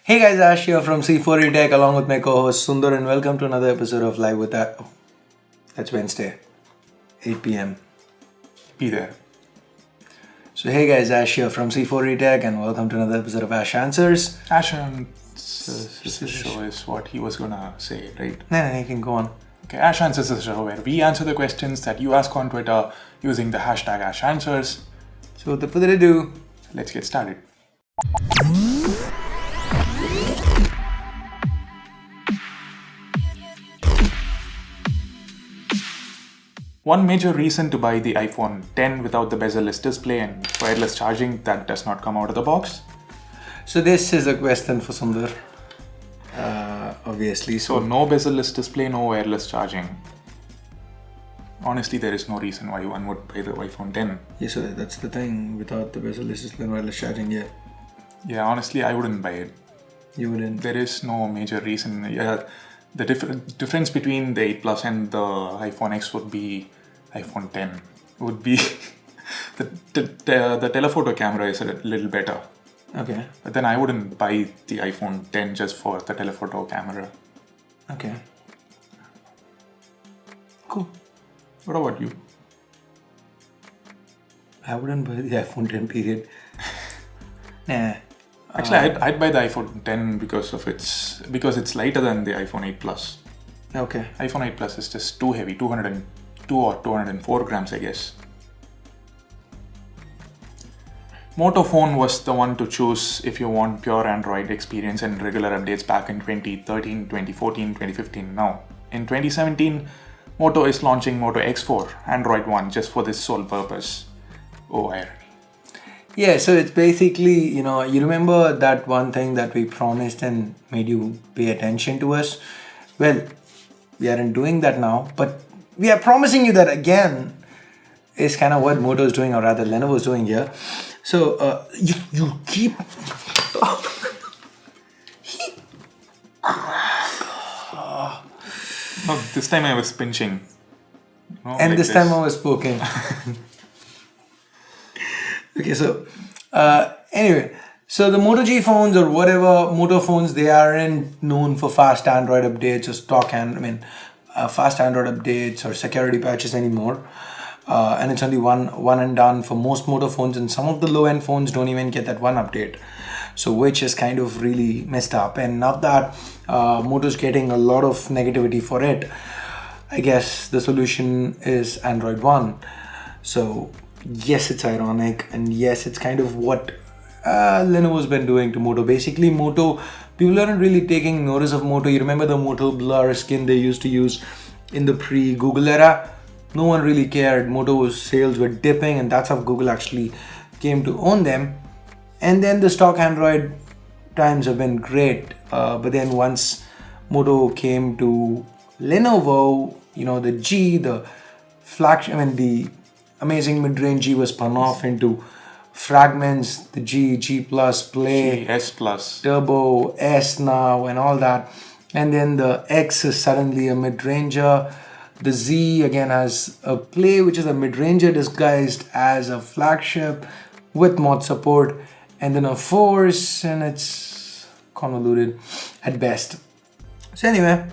Hey guys, Ash here from C4Eapps along with my co-host Sundar, and welcome to another episode of Live with Ash. That's Wednesday, 8 p.m. Be there. So hey guys, Ash here from C4Eapps and welcome to another episode of AshAnswers. AshAnswers show is what he was gonna say, right? No, you can go on. Okay, AshAnswers is a show where we answer the questions that you ask on Twitter using the hashtag AshAnswers. So without further ado, let's get started. One major reason to buy the iPhone X without the bezel-less display and wireless charging that does not come out of the box. So this is a question for Sundar, obviously. So no bezel-less display, no wireless charging. Honestly, there is no reason why one would buy the iPhone X. Yeah, so that's the thing. Without the bezel-less display and wireless charging, yeah. Yeah, honestly, I wouldn't buy it. You wouldn't? There is no major reason. Yeah, the difference between the 8 Plus and the iPhone X would be iPhone X. Would be the telephoto camera is a little better. Okay. But then I wouldn't buy the iPhone X just for the telephoto camera. Okay. Cool. What about you? I wouldn't buy the iPhone X, period. Nah. Actually, I'd buy the iPhone X because it's lighter than the iPhone 8 Plus. Okay. iPhone 8 Plus is just too heavy, 202 or 204 grams, I guess. Moto phone was the one to choose if you want pure Android experience and regular updates back in 2013, 2014, 2015. Now, in 2017, Moto is launching Moto X4, Android One, just for this sole purpose. Oh, irony. Yeah, so it's basically, you remember that one thing that we promised and made you pay attention to us? Well, we aren't doing that now, but we are promising you that again is kind of what Moto is doing, or rather Lenovo is doing here. So, you keep... No, this time I was pinching. And like this time I was poking. Okay, so anyway, so the Moto G phones or whatever Moto phones, they aren't known for fast Android updates or fast Android updates or security patches anymore. And it's only one and done for most Moto phones, and some of the low-end phones don't even get that one update. So which is kind of really messed up. And now that Moto's getting a lot of negativity for it, I guess the solution is Android One. So yes, it's ironic, and yes, it's kind of what Lenovo's been doing to Moto. Basically, Moto, people aren't really taking notice of Moto. You remember the Moto blur skin they used to use in the pre-Google era? No one really cared. Moto's sales were dipping, and that's how Google actually came to own them. And then the stock Android times have been great. But then once Moto came to Lenovo, the G, the flagship, the amazing mid-range G was spun off into fragments, the G, G Plus, Play, G, S Plus, Turbo, S now, and all that. And then the X is suddenly a mid-ranger. The Z again has a Play, which is a mid-ranger disguised as a flagship with mod support. And then a Force, and it's convoluted at best. So anyway,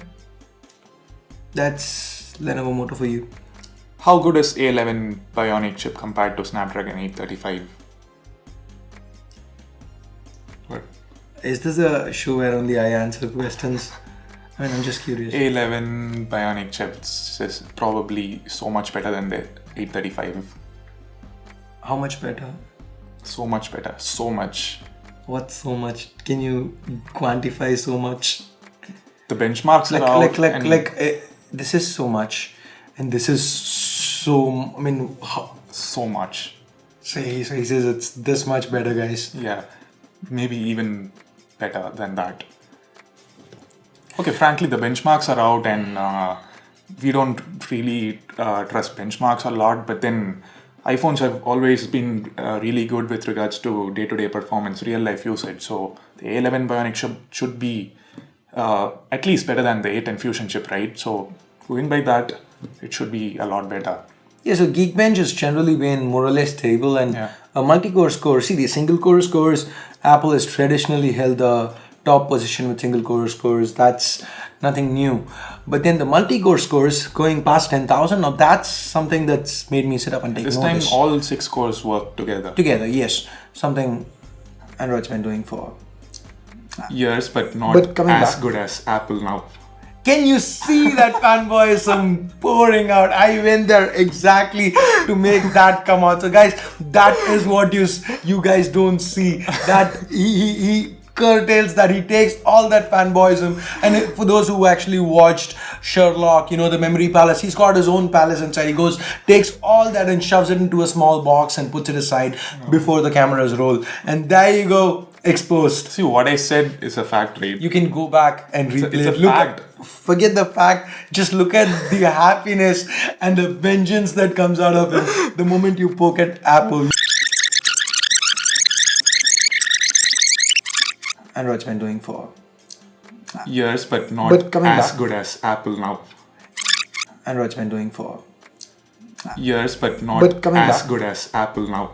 that's Lenovo Moto for you. How good is A11 Bionic chip compared to Snapdragon 835? What? Is this a show where only I answer questions? I'm just curious. A11 Bionic chip is probably so much better than the 835. How much better? So much better. So much. What so much? Can you quantify so much? The benchmarks are out. This is so much. And this is so much. So he says it's this much better, guys. Yeah, maybe even better than that. Okay, frankly, the benchmarks are out, and we don't really trust benchmarks a lot, but then iPhones have always been really good with regards to day-to-day performance, real-life usage. So the A11 Bionic should be at least better than the A10 Fusion chip, right? So going by that, it should be a lot better. Yeah, so Geekbench has generally been more or less stable, and a multi-core score. See, the single-core scores, Apple has traditionally held the top position with single core scores. That's nothing new. But then the multi-core scores going past 10,000, now that's something that's made me sit up and take This notice. time all 6 cores work together. Together, yes. Something Android's been doing for years, but not coming as back. good as Apple now. Can you see that fanboyism pouring out? I went there exactly to make that come out. So guys, that is what you guys don't see. That he curtails that, he takes all that fanboyism. And for those who actually watched Sherlock, you know, the memory palace, he's got his own palace inside. He goes, takes all that and shoves it into a small box and puts it aside before the cameras roll. And there you go, exposed. See, what I said is a fact, right? You can go back and replay It's a it. Look fact. Forget the fact, just look at the happiness and the vengeance that comes out of him the moment you poke at Apple. Android's been doing for years, but not coming as back. good as Apple now. Android's been doing for Years, but not coming as back. good as Apple now.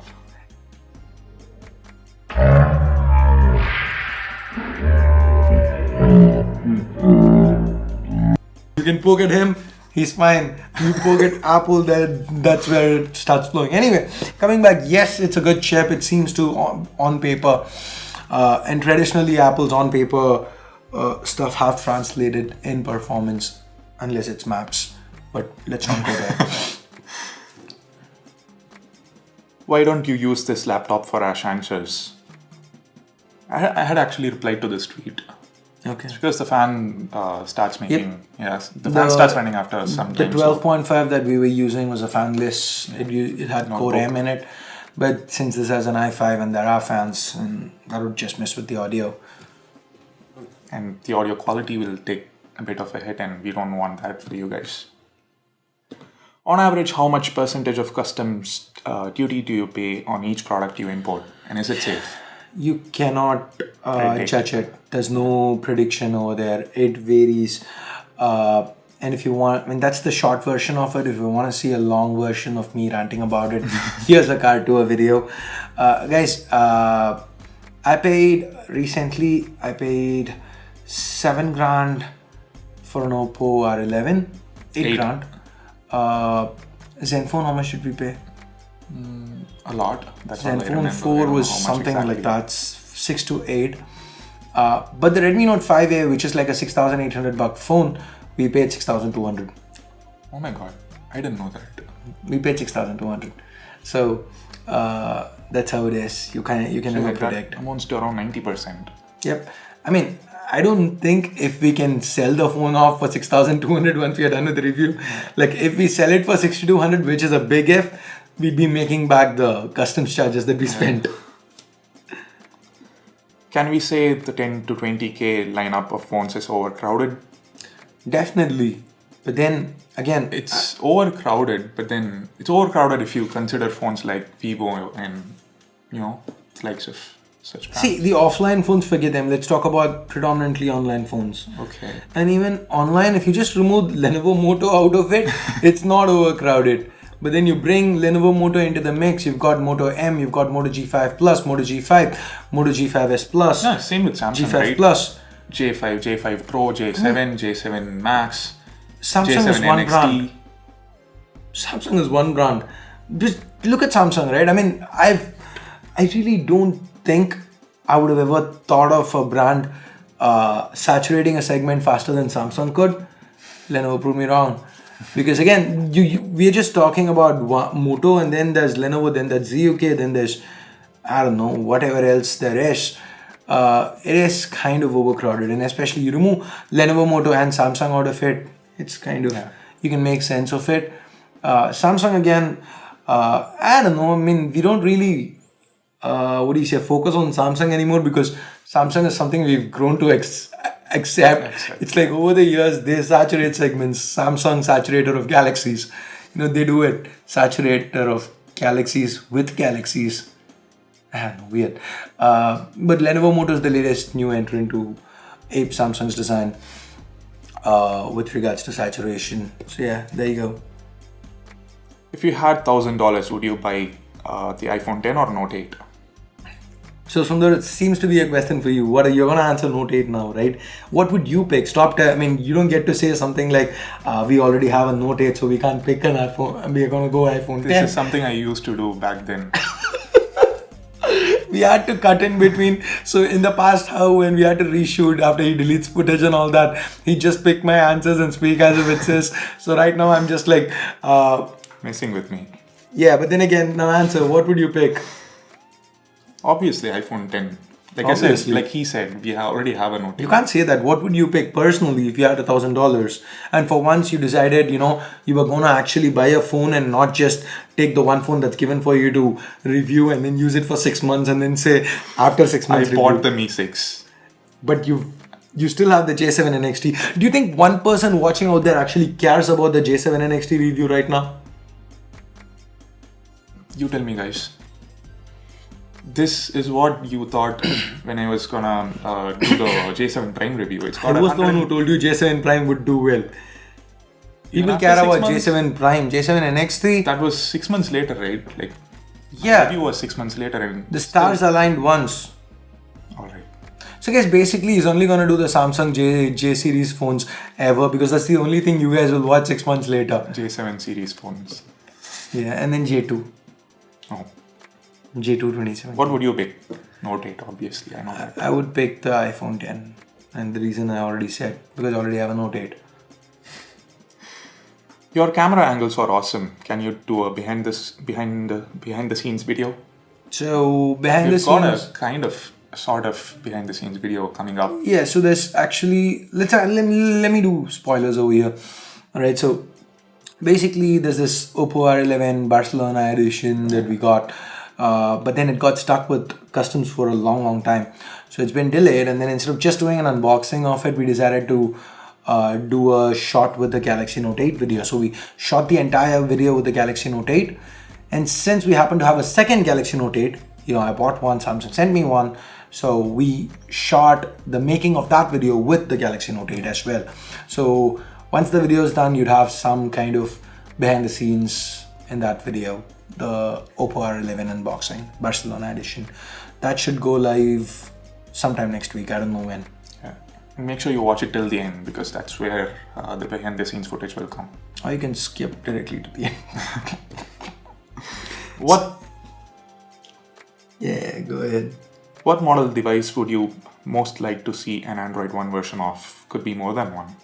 You can poke at him, he's fine. You poke at Apple, that's where it starts flowing. Anyway, coming back, yes, it's a good chip. It seems to on paper, and traditionally Apple's on paper stuff have translated in performance, unless it's maps. But let's not go there. Why don't you use this laptop for AshAnswers? I had actually replied to this tweet. Okay. Because the fan starts making, yes, the fan starts running after some The time. 12.5 that we were using was a fanless. It had Core M in it. But since this has an i5 and there are fans, and that would just mess with the audio. And the audio quality will take a bit of a hit, and we don't want that for you guys. On average, how much percentage of customs duty do you pay on each product you import? And is it safe? You cannot Predict. judge it. There's no prediction over there. It varies. And if you want, I mean, that's the short version of it. If you want to see a long version of me ranting about it, here's a car tour video. Guys, I paid recently, I paid 7 grand for an Oppo R11, 8 grand. Zenfone, how much did we pay? A lot. That's all I Zenfone remember. I 4 don't know was how much something exactly. like that, 6 to 8. But the Redmi Note 5A, which is like a $6,800 phone, we paid 6,200. Oh my god, I didn't know that. We paid 6,200. So that's how it is. You can never Like that predict. amounts to around 90%. Yep. I mean, I don't think if we can sell the phone off for 6,200 once we are done with the review. Like if we sell it for 6,200, which is a big if, we'd be making back the customs charges that we spent. Can we say the 10 to 20k lineup of phones is overcrowded? Definitely. But then again, It's overcrowded, but then it's overcrowded if you consider phones like Vivo and, you know, likes of such brands. see, the offline phones, forget them. Let's talk about predominantly online phones. Okay. And even online, if you just remove Lenovo Moto out of it, it's not overcrowded. But then you bring Lenovo Moto into the mix, you've got Moto M, you've got Moto G5 Plus, Moto G5, Moto G5S Plus, Yeah, same with Samsung, G5 right? Plus. J5, J5 Pro, J7, J7 Max, Samsung J7 is one NXT. brand. Samsung is one brand. Just look at Samsung, right? I mean, I really don't think I would have ever thought of a brand saturating a segment faster than Samsung could. Lenovo proved me wrong. Because again, we're just talking about Moto, and then there's Lenovo, then there's ZUK, then there's, I don't know, whatever else there is. It is kind of overcrowded, and especially you remove Lenovo Moto and Samsung out of it, it's kind of, you can make sense of it. Samsung again, I don't know, I mean, we don't really, focus on Samsung anymore, because Samsung is something we've grown to accept. It's like over the years, they saturate segments. Samsung saturator of galaxies. You know, they do it. Saturator of galaxies with galaxies. I don't know, weird. But Lenovo Moto is the latest new entrant to ape Samsung's design with regards to saturation. So yeah, there you go. If you had $1,000, would you buy the iPhone 10 or Note 8? So Sundar, it seems to be a question for you. You're gonna answer Note 8 now, right? What would you pick? I mean, you don't get to say something like, we already have a Note 8, so we can't pick an iPhone. We're gonna go iPhone 10. This is something I used to do back then. We had to cut in between. So in the past, how when we had to reshoot after he deletes footage and all that, he just pick my answers and speak as if it says. So right now I'm just like, Messing with me. yeah. But then again, now answer. What would you pick? Obviously, iPhone 10. Like Obviously. I said, like he said, we already have a Note 8. You can't say that. What would you pick personally if you had $1,000 and for once you decided, you were gonna actually buy a phone and not just take the one phone that's given for you to review and then use it for 6 months and then say after 6 months I bought the Mi 6. But you still have the J7 NXT. Do you think one person watching out there actually cares about the J7 NXT review right now? You tell me, guys. This is what you thought when I was gonna do the J7 Prime review. It's got I was the one who told you J7 Prime would do well. People after care 6 about months? J7 Prime, J7 NX3. That was 6 months later, right? Like, Yeah, review was 6 months later, and the stars aligned once. all right. So guys, basically he's only gonna do the Samsung J series phones ever because that's the only thing you guys will watch 6 months later. J7 series phones. Yeah, and then J2. Oh, J2 27. what would you pick? Note 8, obviously. I know that. I would pick the iPhone 10. And the reason I already said, because I already have a Note 8. Your camera angles are awesome. Can you do a behind the scenes video? So behind the We've got scenes. a kind of sort of behind the scenes video coming up. Yeah, so there's actually let me do spoilers over here. Alright, so basically there's this Oppo A11 Barcelona edition that we got. But then it got stuck with customs for a long time. So it's been delayed, and then instead of just doing an unboxing of it, we decided to do a shot with the Galaxy Note 8 video. So we shot the entire video with the Galaxy Note 8. And since we happen to have a second Galaxy Note 8, I bought one, Samsung sent me one. So we shot the making of that video with the Galaxy Note 8 as well. So once the video is done, you'd have some kind of behind the scenes in that video. The Oppo R11 unboxing, Barcelona edition. That should go live sometime next week. I don't know when. Yeah. And make sure you watch it till the end, because that's where the behind the scenes footage will come. Or you can skip directly to the end. What Yeah, go ahead. What model device would you most like to see an Android One version of? Could be more than one.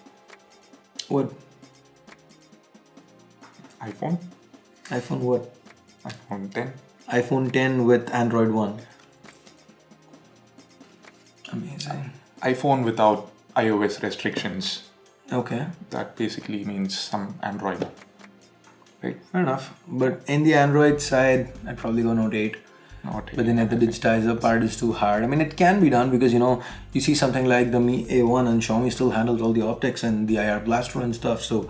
What? iPhone? iPhone what? iPhone 10? iPhone 10 with Android One. Amazing. iPhone without iOS restrictions. Okay, That basically means some Android. Right? fair enough. But in the Android side, I'd probably go Note 8. Not But then at the digitizer part is too hard. I mean, it can be done because, you see something like the Mi A1 and Xiaomi still handles all the optics and the IR blaster and stuff. So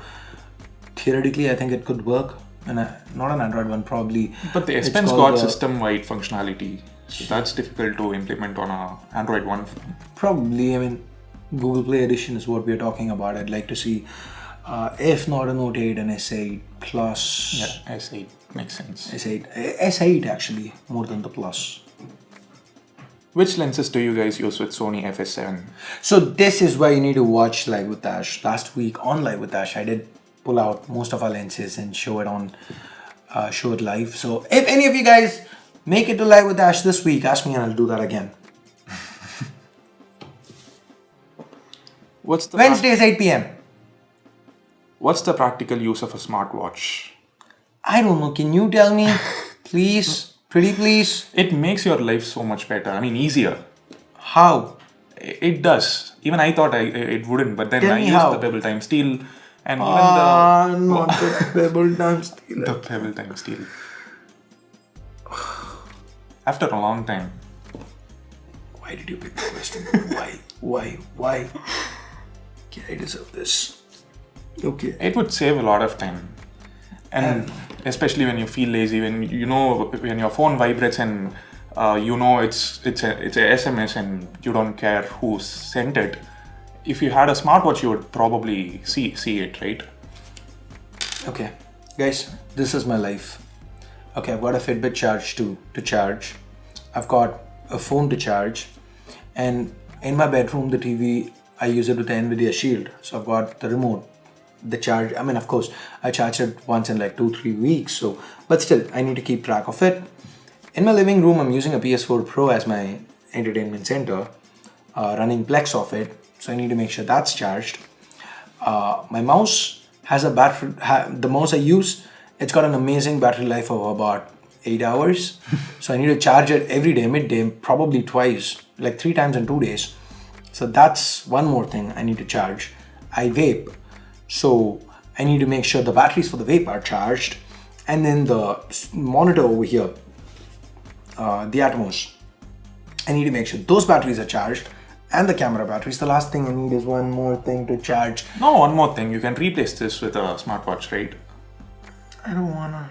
theoretically, I think it could work. And not an Android one, probably. But the S Pen's got system-wide functionality. So that's difficult to implement on a Android One phone. Probably, I mean, Google Play Edition is what we're talking about. I'd like to see, if not a Note 8, an S8 Plus. Yeah, S8 makes sense. S8 actually, more than the Plus. Which lenses do you guys use with Sony FS7? So this is why you need to watch Live with Ash. Last week on Live with Ash, I did pull out most of our lenses and show it live. So if any of you guys make it to Live with Ash this week, ask me and I'll do that again. Wednesdays 8 p.m. What's the practical use of a smartwatch? I don't know. Can you tell me, please? Pretty please. It makes your life so much better. I mean, easier. How? It does. Even I thought it wouldn't, but then Tell I me used how. the Pebble Time Steel and Not even the Pebble Time Steel. the Pebble Time Steel. After a long time. Why did you pick the question? Why? Okay, I deserve this. Okay. It would save a lot of time. And especially when you feel lazy, when when your phone vibrates and it's a SMS and you don't care who sent it. If you had a smartwatch, you would probably see it, right? Okay, guys, this is my life. Okay, I've got a Fitbit charge to charge. I've got a phone to charge, and in my bedroom, the TV, I use it with the NVIDIA Shield. So I've got the remote, the charge. I mean, of course, I charge it once in like 2-3 weeks. So, but still, I need to keep track of it. In my living room, I'm using a PS4 Pro as my entertainment center, running Plex of it. So I need to make sure that's charged. My mouse has a battery. The mouse I use, it's got an amazing battery life of about 8 hours. So I need to charge it every day, midday, probably twice, like 3 times in 2 days. So that's one more thing I need to charge. I vape, so I need to make sure the batteries for the vape are charged. And then the monitor over here, the Atmos, I need to make sure those batteries are charged, and the camera batteries. The last thing I need is one more thing to charge. No, one more thing. You can replace this with a smartwatch, right? I don't wanna.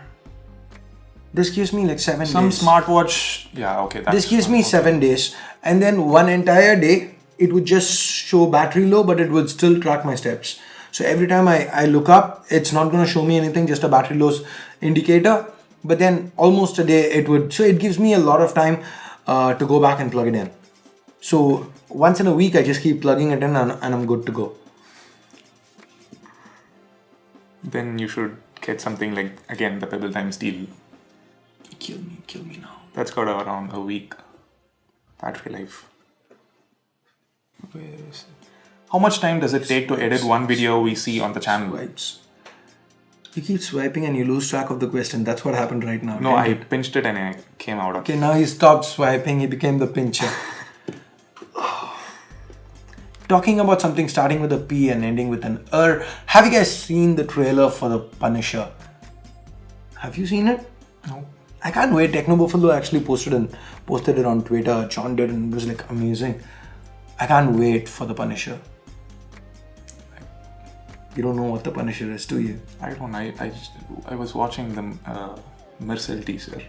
This gives me like 7 days. Some smartwatch, yeah, okay. This gives me 7 days, and then one entire day, it would just show battery low, but it would still track my steps. So every time I look up, it's not gonna show me anything, just a battery low indicator. But then almost a day it would, so it gives me a lot of time to go back and plug it in. So once in a week, I just keep plugging it in and I'm good to go. Then you should get something like, again, the Pebble Time Steel. Kill me now. That's got around a week battery life. Where is it? How much time does it take to edit one video we see on the channel? Swipes. You keep swiping and you lose track of the question. That's what happened right now. No, I pinched it and it came out. Okay, now he stopped swiping. He became the pincher. Talking about something starting with a P and ending with an R. Have you guys seen the trailer for The Punisher? Have you seen it? No. I can't wait. Technobuffalo actually posted it on Twitter. John did, and it was like amazing. I can't wait for The Punisher. You don't know what The Punisher is, do you? I don't know. I was watching the Mercel teaser.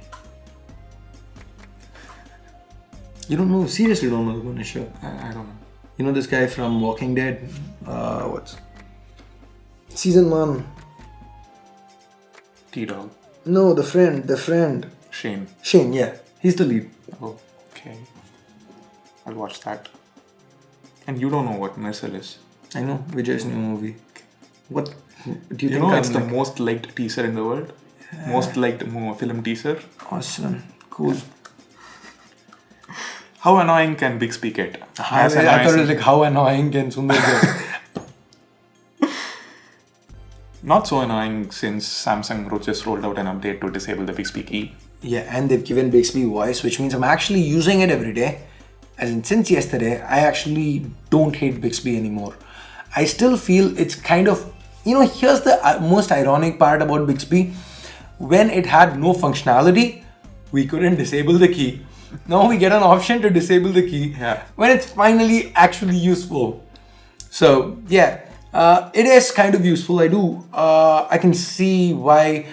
You don't know? Seriously don't know The Punisher? I don't know. You know this guy from Walking Dead? What's Season 1? T-Dog. No, the friend. Shane, yeah. He's the lead. Oh, okay. I'll watch that. And you don't know what Mercel is. I know, Vijay's new movie. What do you think? You know, it's the most liked teaser in the world. Yeah. Most liked film teaser. Awesome. Cool. How annoying can Bixby get? I thought it was like, how annoying can Sundar get? Not so annoying since Samsung just rolled out an update to disable the Bixby key. Yeah, and they've given Bixby voice, which means I'm actually using it every day. As in, since yesterday, I actually don't hate Bixby anymore. I still feel it's kind of, here's the most ironic part about Bixby. When it had no functionality, we couldn't disable the key. Now we get an option to disable the key when it's finally actually useful. So yeah, it is kind of useful. I can see why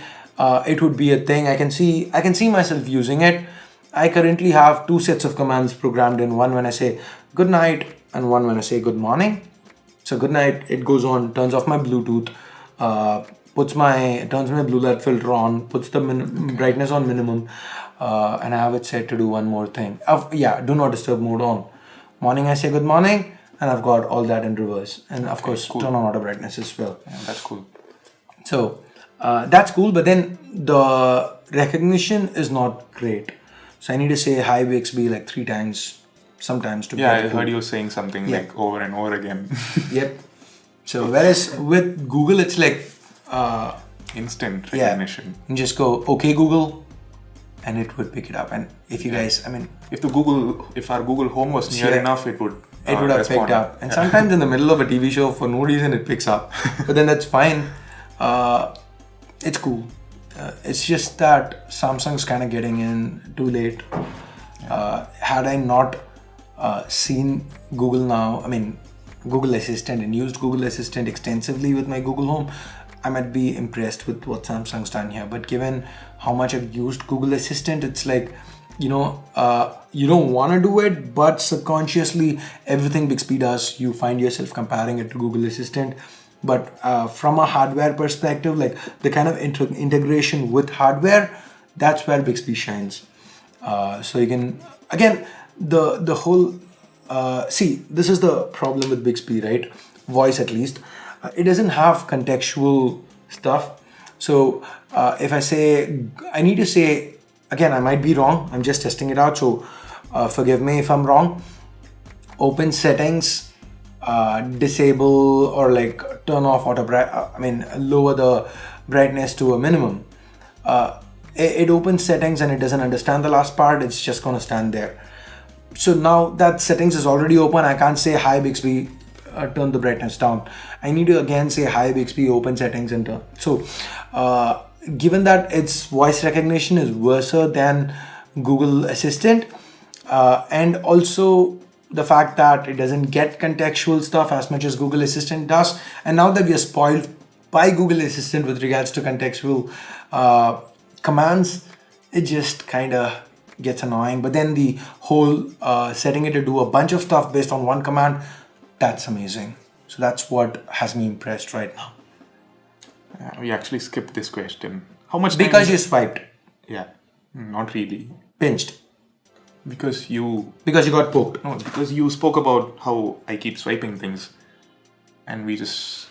it would be a thing. I can see myself using it. I currently have 2 sets of commands programmed in, one when I say good night and one when I say good morning. So good night, it goes on, turns off my Bluetooth, turns my blue light filter on, puts the brightness on minimum, and I have it set to do one more thing. Do not disturb mode on. Morning I say good morning, and I've got all that in reverse. And of course, turn on auto brightness as well. Yeah, that's cool. So that's cool, but then the recognition is not great. So I need to say hi Bixby like 3 times. Sometimes to I heard you saying something like over and over again. Yep. So whereas with Google, it's like instant recognition. You just go, okay Google, and it would pick it up. And if you guys, if our Google Home was near enough, it would have picked up. And sometimes in the middle of a TV show, for no reason, it picks up. But then that's fine. It's cool. It's just that Samsung's kind of getting in too late. Had I not seen Google Google Assistant and used Google Assistant extensively with my Google Home, I might be impressed with what Samsung's done here. But given how much I've used Google Assistant, it's like, you don't want to do it, but subconsciously everything Bixby does, you find yourself comparing it to Google Assistant. But from a hardware perspective, like the kind of integration with hardware, that's where Bixby shines. So you can, again, the whole see, this is the problem with Bixby, right? Voice at least, it doesn't have contextual stuff. So if I say, I need to say, again, I might be wrong, I'm just testing it out, so forgive me if I'm wrong. Open settings, disable or like turn off auto lower the brightness to a minimum. It opens settings and it doesn't understand the last part, it's just gonna stand there. So now that settings is already open, I can't say hi Bixby, turn the brightness down. I need to again say hi Bixby, open settings and turn. So given that its voice recognition is worse than Google Assistant, and also the fact that it doesn't get contextual stuff as much as Google Assistant does, and now that we are spoiled by Google Assistant with regards to contextual commands, it just kind of gets annoying. But then the whole setting it to do a bunch of stuff based on one command, that's amazing. So that's what has me impressed right now. We actually skipped this question. How much Because you swiped. Yeah, not really. Pinched. Because you got poked. No, because you spoke about how I keep swiping things, and we just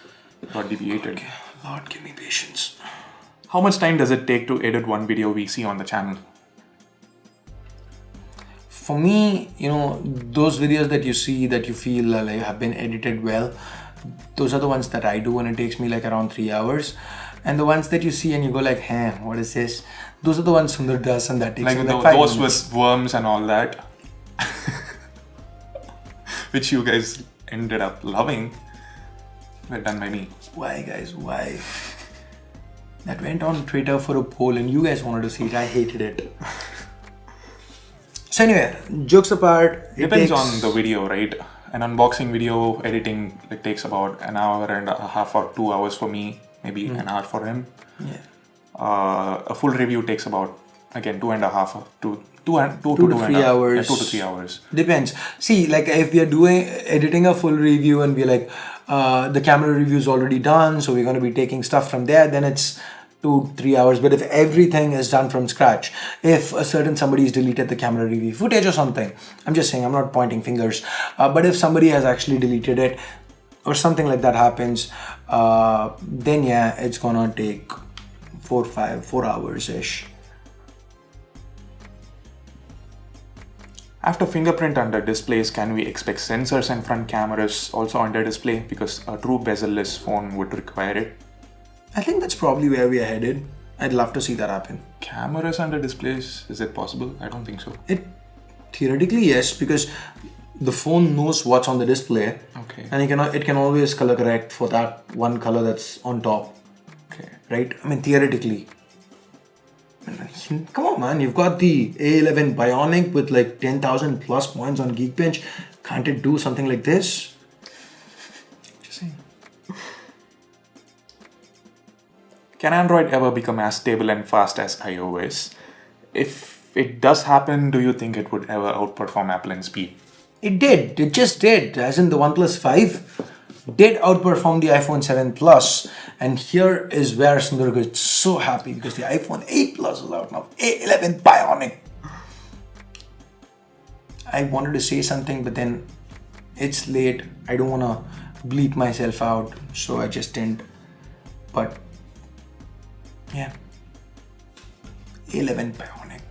got deviated. Okay. Lord, give me patience. How much time does it take to edit one video we see on the channel? For me, those videos that you see that you feel like have been edited well, those are the ones that I do, and it takes me like around 3 hours. And the ones that you see and you go like, hey, what is this? Those are the ones Sundar does, and that takes like me like 5 those minutes. with worms and all that, which you guys ended up loving, were done by me. Why, guys? Why? That went on Twitter for a poll, and you guys wanted to see it. I hated it. So anyway, jokes apart, it Depends takes on the video, right? An unboxing video editing, it takes about an hour and a half or 2 hours for me, maybe an hour for him. Yeah. A full review takes about, again, 2.5 to 2 to 3 hours. 2 to 3 hours. Depends. See, like if we are editing a full review and we're like, the camera review is already done, so we're going to be taking stuff from there, then it's 2-3 hours. But if everything is done from scratch, if a certain somebody's deleted the camera review footage or something, I'm just saying, I'm not pointing fingers, but if somebody has actually deleted it or something like that happens, then yeah, it's gonna take 4 hours ish. After fingerprint under displays, can we expect sensors and front cameras also under display? Because a true bezel-less phone would require it. I think that's probably where we are headed. I'd love to see that happen. Cameras under displays, is it possible? I don't think so. It theoretically yes, because the phone knows what's on the display. Okay. And it can always color correct for that one color that's on top. Okay. Right? I mean, theoretically. Come on, man. You've got the A11 Bionic with like 10,000 plus points on Geekbench. Can't it do something like this? Just saying. Can Android ever become as stable and fast as iOS? If it does happen, do you think it would ever outperform Apple in speed? It did. It just did. As in the OnePlus 5 did outperform the iPhone 7 Plus. And here is where Sundar is so happy because the iPhone 8 Plus is out now. A11 Bionic. I wanted to say something, but then it's late. I don't want to bleep myself out, so I just didn't. But yeah, A11 Bionic.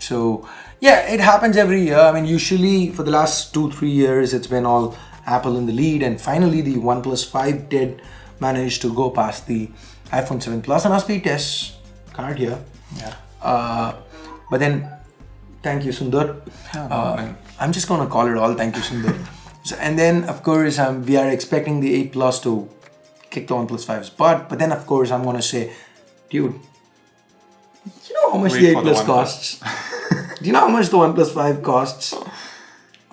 So yeah, it happens every year. I mean, usually for the last 2-3 years, it's been all Apple in the lead, and finally the OnePlus 5 did manage to go past the iPhone 7 Plus on our speed test card here. Yeah. But then, thank you, Sundar. I'm just gonna call it all. Thank you, Sundar. So, and then, of course, we are expecting the 8 Plus to kick the OnePlus 5's butt. But then, of course, I'm gonna say, dude, you know how much the 8 Plus costs? Do you know how much the OnePlus 5 costs?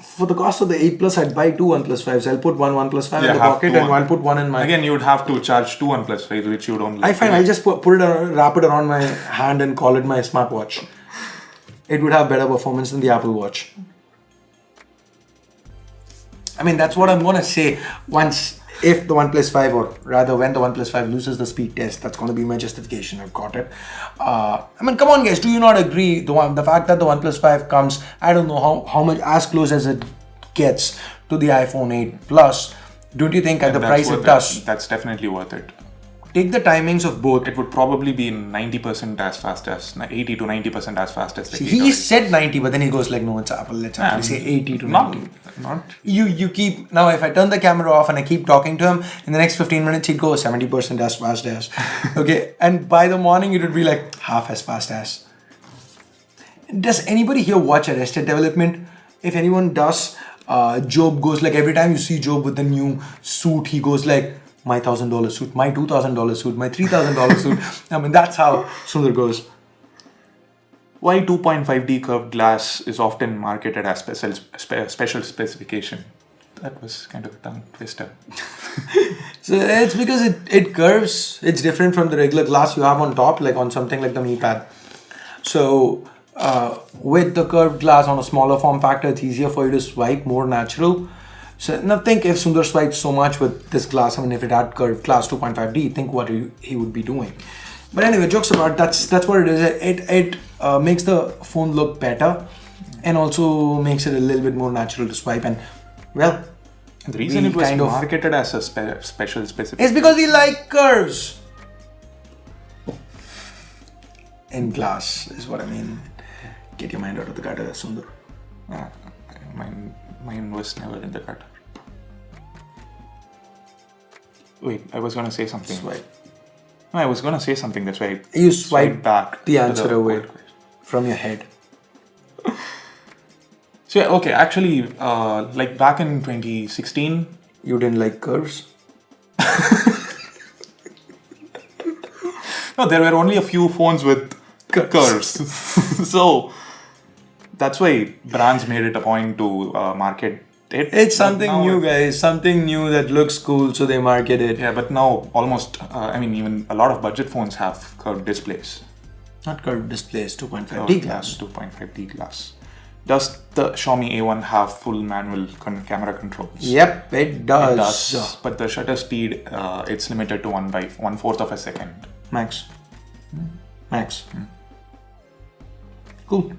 For the cost of the 8 Plus, I'd buy 2 OnePlus 5s. I'll put one OnePlus 5 in the pocket and I'll put one in my... Again, you'd have to charge 2 OnePlus 5s, which you don't like. I'll just wrap it around my hand and call it my smartwatch. It would have better performance than the Apple Watch. I mean, that's what I'm going to say once if the OnePlus 5, or rather when the OnePlus 5 loses the speed test, that's going to be my justification. I've got it. I mean, come on guys, do you not agree? The fact that the OnePlus 5 comes, I don't know how much, as close as it gets to the iPhone 8 Plus, don't you think at the price it does? That's definitely worth it. Take the timings of both. It would probably be 90% as fast as 80 to 90% as fast as the He said 90, but then he goes like, no, it's Apple. Let's actually say 80 to 90. Not. You keep, now if I turn the camera off and I keep talking to him, in the next 15 minutes he'd go 70% as fast as. Okay, and by the morning it would be like half as fast as. Does anybody here watch Arrested Development? If anyone does, Job goes like, every time you see Job with the new suit, he goes like, my $1,000 suit, my $2,000 suit, my $3,000 suit. I mean, that's how Sundar goes. Why 2.5D curved glass is often marketed as special specification? That was kind of a tongue twister. So it's because it curves. It's different from the regular glass you have on top, like on something like the Mi Pad. So with the curved glass on a smaller form factor, it's easier for you to swipe, more natural. So now think if Sundar swiped so much with this glass, I mean, if it had curved glass 2.5D, think what he would be doing. But anyway, jokes apart, that's what it is. It makes the phone look better and also makes it a little bit more natural to swipe. And well, the reason it was marketed as a special specification is because he like curves in glass, is what I mean. Get your mind out of the gutter, Sundar. Mine was never in the gutter. Wait, I was gonna say something. Swipe. No, I was gonna say something. That's why you swipe back the answer away from your head. So yeah, okay, actually, like back in 2016, you didn't like curves. No, there were only a few phones with curves. So that's why brands made it a point to market it. It's something new, guys. Something new that looks cool, so they market it. Yeah, but now almost, even a lot of budget phones have curved displays. Not curved displays, 2.5D glass. 2.5D glass. Does the Xiaomi A1 have full manual camera controls? Yep, it does. It does. But the shutter speed, it's limited to 1/4 of a second. Max. Max. Cool.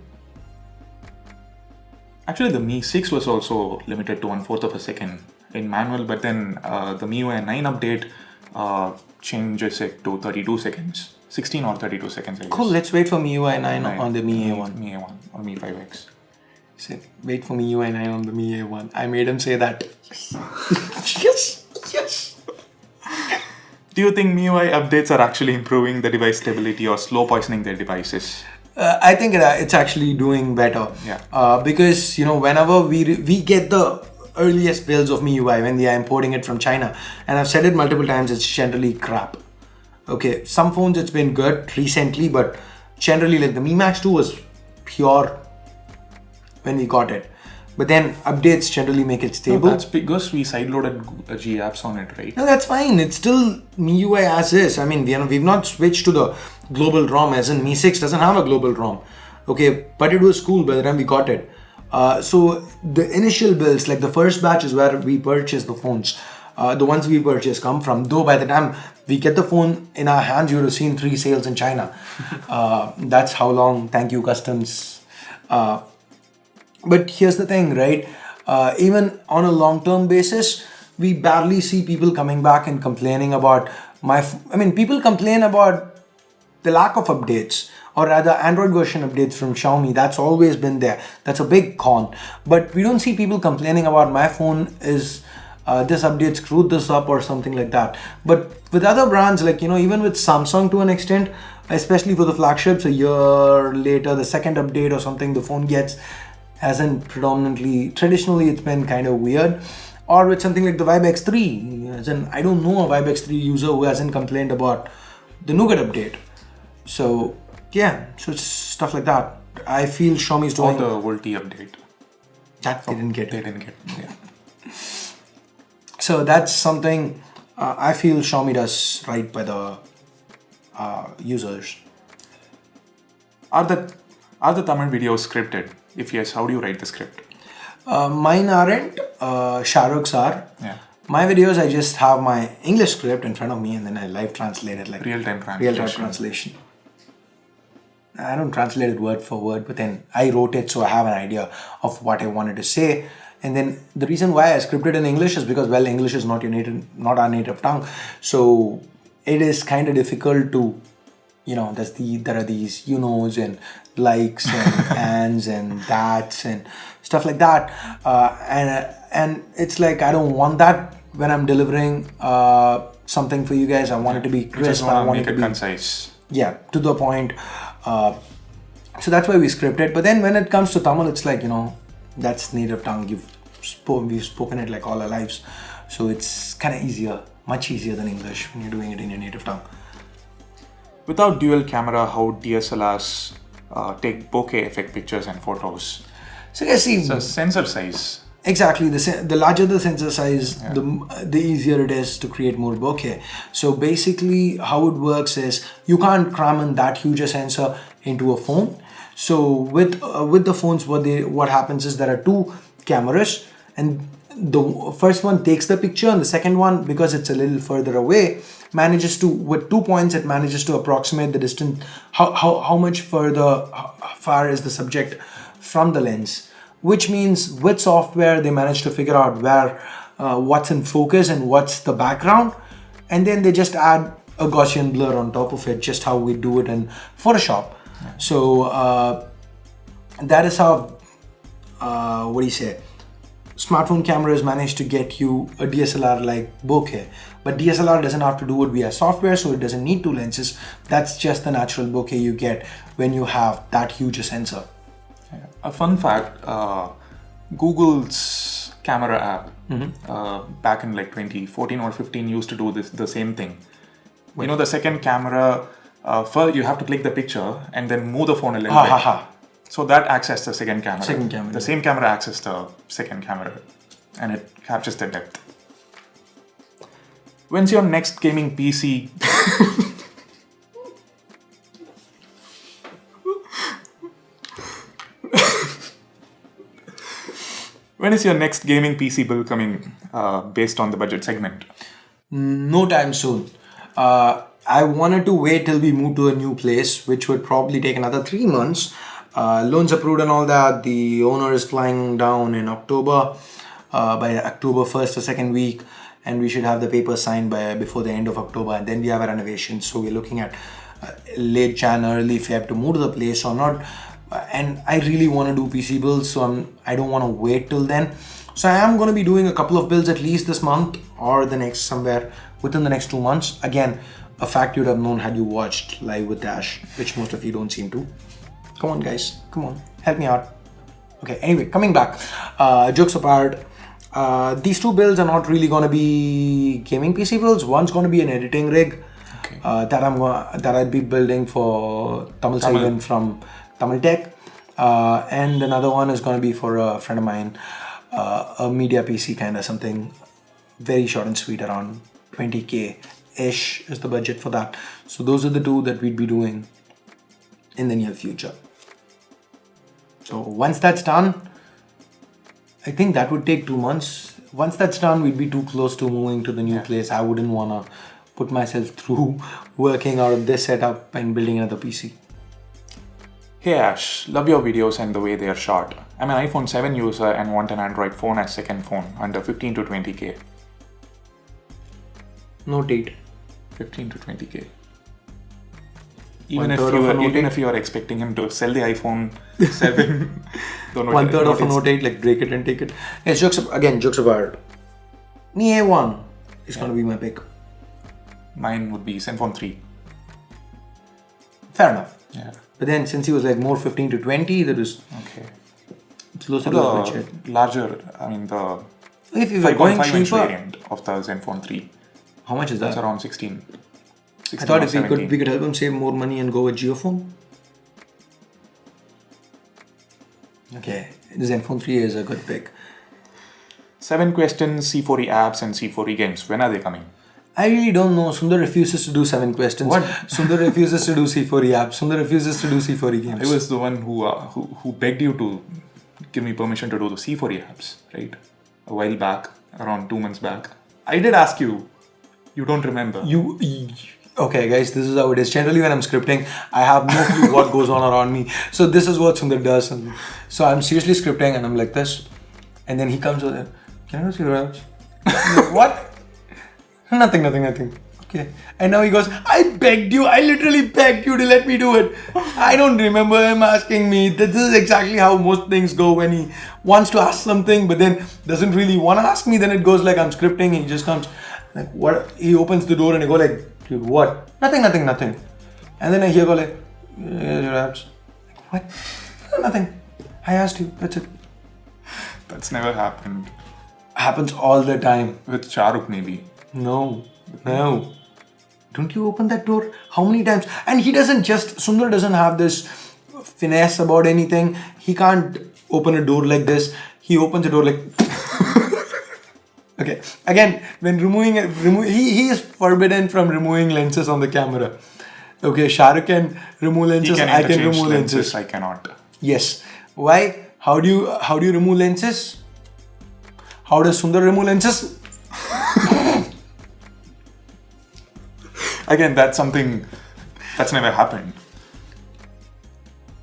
Actually, the Mi 6 was also limited to 1/4 of a second in manual, but then the MIUI 9 update changes it to 32 seconds. 16 or 32 seconds, I guess. Cool, let's wait for MIUI 9 on the Mi A1. Mi A1 or Mi 5X. Wait for MIUI 9 on the Mi A1. I made him say that. Yes. Yes. Do you think MIUI updates are actually improving the device stability or slow poisoning their devices? I think it's actually doing better. Yeah. Because, whenever we get the earliest builds of MIUI when they are importing it from China, and I've said it multiple times, it's generally crap. Okay, some phones it's been good recently, but generally like the Mi Max 2 was pure when we got it. But then updates generally make it stable. No, that's because we sideloaded G-apps on it, right? No, that's fine. It's still MIUI as is. I mean, we've not switched to the global ROM, as in Mi 6 doesn't have a global ROM. Okay, but it was cool by the time we got it. So the initial builds, like the first batch is where we purchased the phones. The ones we purchased come from. Though by the time we get the phone in our hands, you would have seen 3 sales in China. That's how long. Thank you, customs. But here's the thing, right? Even on a long-term basis, we barely see people coming back and complaining about people complain about the lack of updates, or rather Android version updates from Xiaomi. That's always been there. That's a big con. But we don't see people complaining about my phone is this update screwed this up or something like that. But with other brands, like, even with Samsung to an extent, especially for the flagships, a year later, the second update or something the phone gets hasn't traditionally it's been kind of weird. Or with something like the Vibe X3, as in I don't know a Vibe X3 user who hasn't complained about the Nougat update. So yeah, so it's stuff like that. I feel Xiaomi's doing... Or the VoLTE update. That they didn't get. Yeah. So that's something I feel Xiaomi does right by the users. Are the Tamil videos scripted? If yes, how do you write the script? Mine aren't. Shahrukh's are. Yeah. My videos, I just have my English script in front of me and then I live translate it like Real-time translation. real-time translation. I don't translate it word for word, but then I wrote it so I have an idea of what I wanted to say. And then the reason why I scripted in English is because, well, English is not our native tongue. So it is kind of difficult to, there are these knows and likes and ands and that's and stuff like that. And it's like, I don't want that when I'm delivering something for you guys. I want it to be crisp. Just I want to want make it to it be concise. yeah, to the point. So that's why we scripted. But then when it comes to Tamil, it's like, that's native tongue. We've spoken it like all our lives. So it's kind of easier, much easier than English when you're doing it in your native tongue. Without dual camera, how DSLRs take bokeh effect pictures and photos? So guys, see, So sensor size. exactly, the larger the sensor size, the easier it is to create more bokeh. So basically how it works is you can't cram in that huge a sensor into a phone. So with the phones, what happens is there are two cameras, and the first one takes the picture, and the second one, because it's a little further away, manages to, with 2 points, it manages to approximate the distance, how much far is the subject from the lens. Which means with software they manage to figure out where what's in focus and what's the background, and then they just add a Gaussian blur on top of it, just how we do it in Photoshop. So that is how smartphone cameras manage to get you a DSLR like bokeh, but DSLR doesn't have to do it via software, so it doesn't need two lenses. That's just the natural bokeh you get when you have that huge a sensor. A fun fact, Google's camera app back in like 2014 or 15 used to do the same thing. The second camera, first you have to click the picture and then move the phone a little bit. So that acts as the second camera. The same camera acts as the second camera and it captures the depth. When's your next gaming PC? When is your next gaming PC build coming based on the budget segment? No time soon. I wanted to wait till we move to a new place, which would probably take another 3 months. Loans approved and all that. The owner is flying down in October, by October 1st or 2nd week, and we should have the papers signed before the end of October, and then we have a renovation. So we're looking at late Jan, early Feb to move to the place or not. And I really want to do PC builds, so I don't want to wait till then. So I am going to be doing a couple of builds at least this month or the next, somewhere within the next 2 months. Again, a fact you'd have known had you watched Live with Dash, which most of you don't seem to. Come on guys, come on, help me out. Okay, anyway, coming back, jokes apart, these two builds are not really going to be gaming PC builds. One's going to be an editing rig that I'll be building for Tamil Selvan from Tamil Tech, and another one is going to be for a friend of mine, a media PC kind of something, very short and sweet, around 20k ish is the budget for that. So those are the two that we'd be doing in the near future. So once that's done, I think that would take 2 months. Once that's done, we'd be too close to moving to the new place. I wouldn't want to put myself through working out of this setup and building another PC. Hey Ash, love your videos and the way they are shot. I'm an iPhone 7 user and want an Android phone as second phone under 15 to 20k. Note 8. 15 to 20k. Even if you are expecting him to sell the iPhone 7, one third of a Note 8, like break it and take it. Yes, jokes apart. Me A1 is going to be my pick. Mine would be Zenfone 3. Fair enough. Yeah. But then since he was like more 15 to 20, that is closer to the budget. Larger, I mean the if you were going 5.5-inch cheaper, variant of the Zenfone 3. How much is that? That's around 16. I thought if we could help him save more money and go with JioPhone. Okay, the Zenfone 3 is a good pick. 7 Questions, C4Eapps and C4E games. When are they coming? I really don't know. Sundar refuses to do 7 questions. What? Sundar refuses to do C4Eapps. Sundar refuses to do C4E games. I was the one who begged you to give me permission to do the C4Eapps, right? A while back, around 2 months back. I did ask you. You don't remember. Okay, guys, this is how it is. Generally, when I'm scripting, I have no clue what goes on around me. So this is what Sundar does. So I'm seriously scripting and I'm like this. And then he comes over, can I see your abs? What? Nothing. Okay. And now he goes, I literally begged you to let me do it. I don't remember him asking me. This is exactly how most things go when he wants to ask something, but then doesn't really want to ask me. Then it goes like I'm scripting. He just comes like, what? He opens the door and he go like, dude, what? Nothing. And then I hear go like, your abs. Like, what? Nothing. I asked you. That's it. That's never happened. Happens all the time. With Shahrukh maybe. No. Don't you open that door? How many times? And Sundar doesn't have this finesse about anything. He can't open a door like this. He opens a door like... Okay. Again, when he is forbidden from removing lenses on the camera. Okay, Shahrukh can remove lenses, I can remove lenses. I cannot. Yes. Why? How do you remove lenses? How does Sundar remove lenses? Again, that's something that's never happened.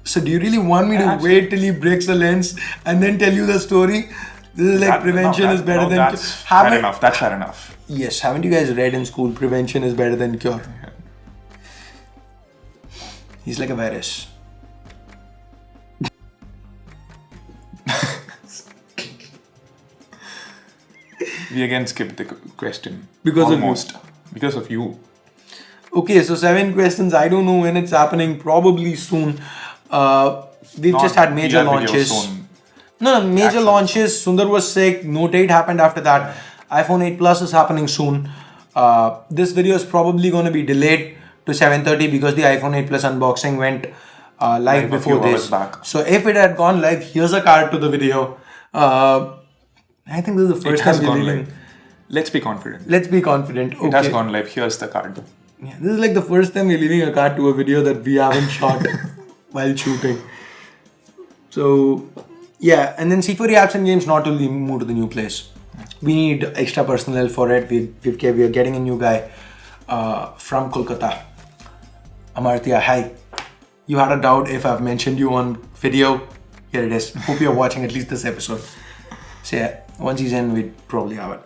So do you really want me to wait till he breaks the lens and then tell you the story? This is like prevention is better than cure. That's fair enough. Yes, haven't you guys read in school prevention is better than cure? Yeah. He's like a virus. We again skipped the question. Because of you. Okay, so 7 questions. I don't know when it's happening. Probably soon. We've just had major launches. Major launches. Sundar was sick. Note 8 happened after that. iPhone 8 Plus is happening soon. This video is probably going to be delayed to 7:30 because the iPhone 8 Plus unboxing went live before this. So if it had gone live, here's a card to the video. I think this is the first time we're leaving. Let's be confident. Okay. It has gone live. Here's the card. Yeah, this is like the first time we're leaving a card to a video that we haven't shot while shooting. So, yeah, and then C4Eapps and games not only move to the new place. We need extra personnel for it. We are getting a new guy from Kolkata. Amartya, hi. You had a doubt if I've mentioned you on video. Here it is. Hope you're watching at least this episode. So yeah, once he's in, we'd probably have it.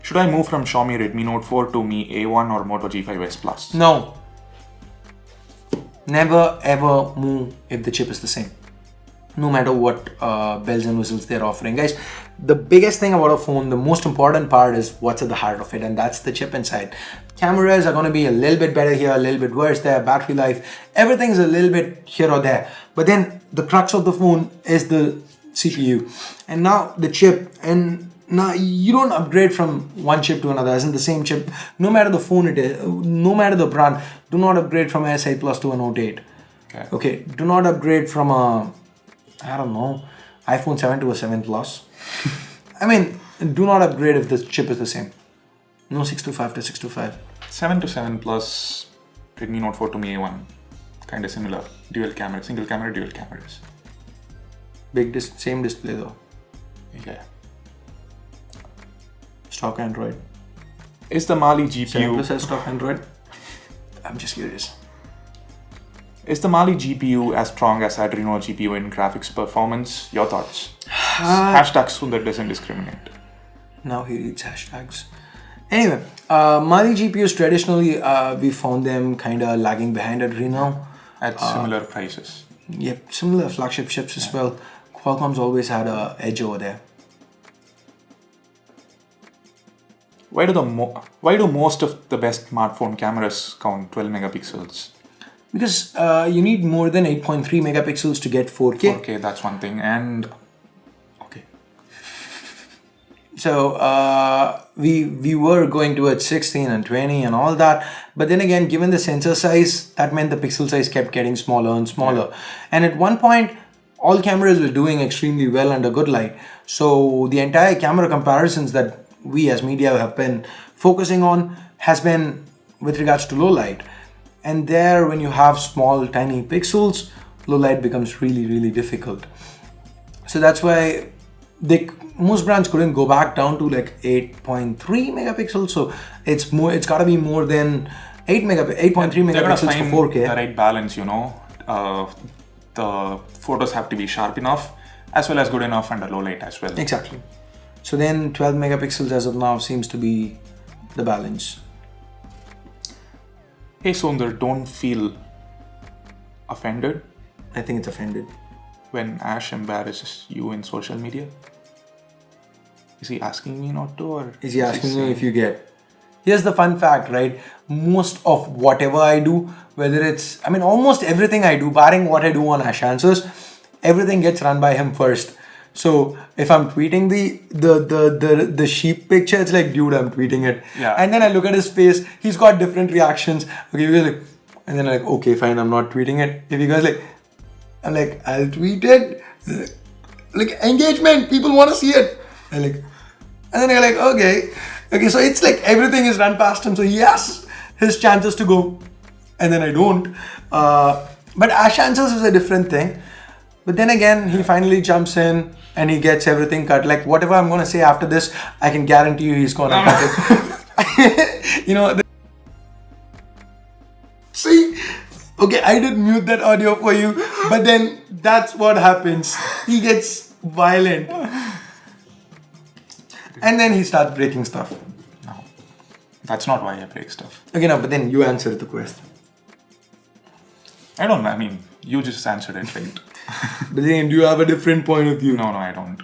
Should I move from Xiaomi Redmi Note 4 to Mi A1 or Moto G5S Plus? No. Never ever move if the chip is the same. No matter what bells and whistles they're offering. Guys, the biggest thing about a phone, the most important part is what's at the heart of it, and that's the chip inside. Cameras are going to be a little bit better here, a little bit worse there, battery life, everything's a little bit here or there. But then the crux of the phone is the CPU. And now the chip, and now you don't upgrade from one chip to another, as in the same chip. No matter the phone it is, no matter the brand, do not upgrade from a S8 Plus to a Note 8. Okay, do not upgrade from a, I don't know, iPhone 7 to a 7 Plus. I mean, do not upgrade if the chip is the same. No 625 to 625. 7 to 7 Plus, Redmi Note 4 to Mi A1. Kind of similar. Dual camera, single camera, dual cameras. Same display though. Yeah. Stock Android. Is the Mali GPU... 7 Plus has stock Android? I'm just curious. Is the Mali GPU as strong as Adreno GPU in graphics performance? Your thoughts? Hashtag Sundar doesn't discriminate. Now he reads hashtags. Anyway, Mali GPUs traditionally, we found them kind of lagging behind Adreno. At similar prices. Yep, similar flagship chips as well. Qualcomm's always had an edge over there. Why do most of the best smartphone cameras count 12 megapixels? Because you need more than 8.3 megapixels to get 4K. 4K, that's one thing. And okay. So we were going towards 16 and 20 and all that. But then again, given the sensor size, that meant the pixel size kept getting smaller and smaller. Yeah. And at one point, all cameras were doing extremely well under good light. So the entire camera comparisons that we as media have been focusing on has been with regards to low light. And there, when you have small, tiny pixels, low light becomes really, really difficult. So that's why most brands couldn't go back down to like 8.3 megapixels, so it's got to be more than 8.3 megapixels for 4K. The right balance, the photos have to be sharp enough as well as good enough under low light as well. Exactly. So then 12 megapixels as of now seems to be the balance. Hey Sundar, don't feel offended. I think it's offended. When Ash embarrasses you in social media? Is he asking me not to, or is he asking you if you get? Here's the fun fact, right? Most of whatever I do, whether it's, almost everything I do, barring what I do on AshAnswers, everything gets run by him first. So if I'm tweeting the sheep picture, it's like, dude, I'm tweeting it. Yeah. And then I look at his face, he's got different reactions. Okay, we're like, and then I'm like, okay, fine, I'm not tweeting it. If you guys like, I'm like, I'll tweet it. Like, engagement, people want to see it. And then you're like, okay, so it's like everything is run past him. So he has his chances to go, and then I don't. But AshAnswers is a different thing. But then again, he finally jumps in and he gets everything cut. Like, whatever I'm going to say after this, I can guarantee you he's going to cut it. See? Okay, I did mute that audio for you, but then that's what happens. He gets violent. And then he starts breaking stuff. No, that's not why I break stuff. Okay, no, but then you answered the question. I don't know, you just answered it right. But then, do you have a different point of view? No, I don't.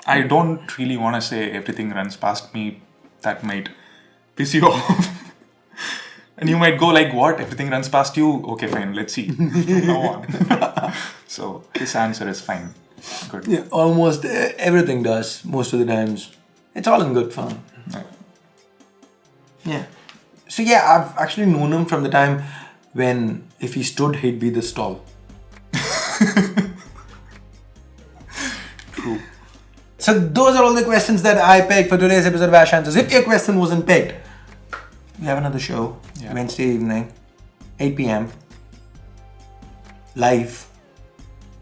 I don't really want to say everything runs past me. That might piss you off. And you might go like, what? Everything runs past you? Okay, fine, let's see. Go on. So his answer is fine. Good. Yeah, almost everything does, most of the times. It's all in good fun. Yeah. So yeah, I've actually known him from the time when if he stood, he'd be this tall. True. So those are all the questions that I picked for today's episode of AshAnswers. If your question wasn't picked, we have another show, Wednesday evening, 8 p.m. live.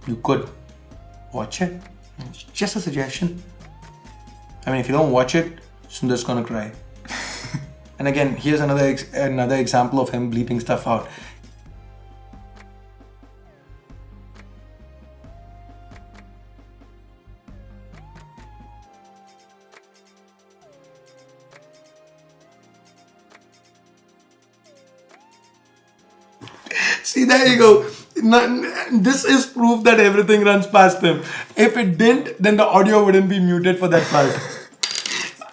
You could watch it. It's just a suggestion. If you don't watch it, Sundar's gonna cry. And again, here's another example of him bleeping stuff out. See, there you go. This is proof that everything runs past him. If it didn't, then the audio wouldn't be muted for that part.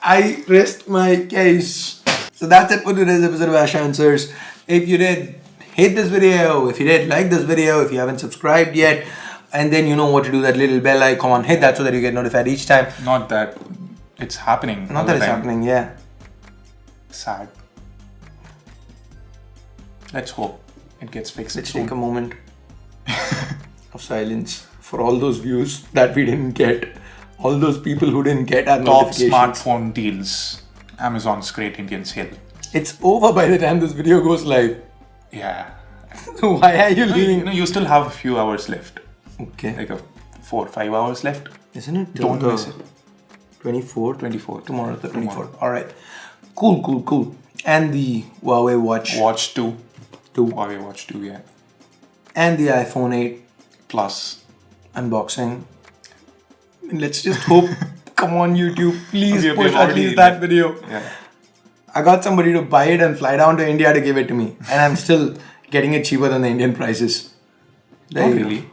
I rest my case. So that's it for today's episode of AshAnswers. If you did hate this video, if you did like this video, if you haven't subscribed yet, and then you know what to do, that little bell icon, hit that so that you get notified each time. Not that it's happening. Not that it's happening, yeah. Sad. Let's hope it gets fixed. Let's take a moment of silence for all those views that we didn't get. All those people who didn't get our Top notifications. smartphone deals. Amazon's Great Indian Sale. It's over by the time this video goes live. Yeah. Why are you leaving? You still have a few hours left. Okay. Like 4 or 5 hours left. Isn't it? Don't miss it. 24? 24. Tomorrow, the 24th. Alright. Cool. And the Huawei Watch. Watch 2. Huawei Watch 2, yeah. And the iPhone 8 Plus. Unboxing. Let's just hope. Come on, YouTube. Please Okay, push at least that video. Yeah. I got somebody to buy it and fly down to India to give it to me. And I'm still getting it cheaper than the Indian prices. Oh, really?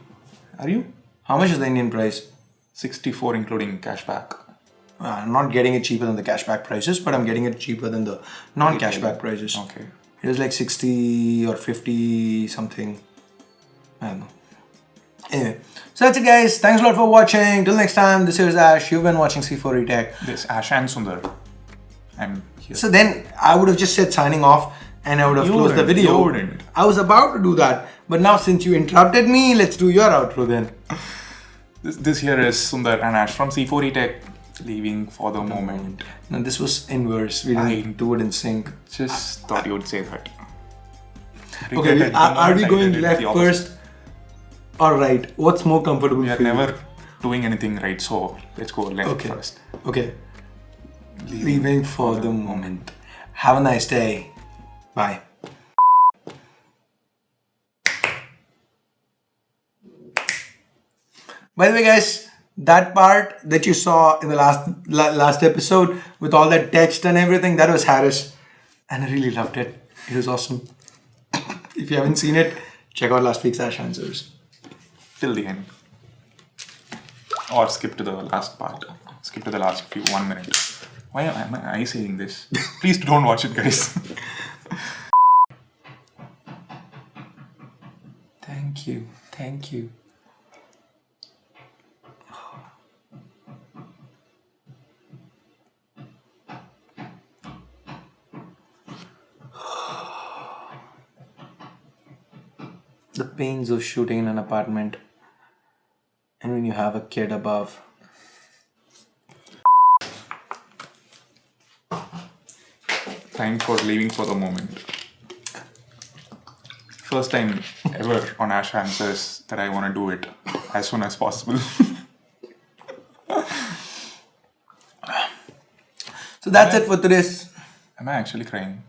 Are you? How much is the Indian price? 64 including cashback. I'm not getting it cheaper than the cashback prices, but I'm getting it cheaper than the non-cashback prices. Okay. It was like 60 or 50 something. I don't know. Anyway, so that's it, guys. Thanks a lot for watching. Till next time, this is Ash. You've been watching C4E This Ash and Sundar. I'm here. So then I would have just said signing off and I would have closed the video. You wouldn't. I was about to do that. But now since you interrupted me, let's do your outro then. This here is Sundar and Ash from C4E leaving for the moment. No, this was inverse. We didn't do it in sync. Just thought you would say that. Okay, are we going left first or right? What's more comfortable We are for you? never doing anything right, so let's go left Okay. first. Okay. Leaving for the moment. Have a nice day. Bye. By the way, guys, that part that you saw in the last episode with all that text and everything, that was Harris, and I really loved it. It was awesome. If you haven't seen it, check out last week's AshAnswers. Till the end. Or skip to the last part. Skip to the last 1 minute. Why am I saying this? Please don't watch it, guys. Thank you. Thank you. The pains of shooting in an apartment, and when you have a kid above. Thanks for leaving for the moment. First time ever on AshAnswers that I want to do it as soon as possible. So that's it for today's. Am I actually crying?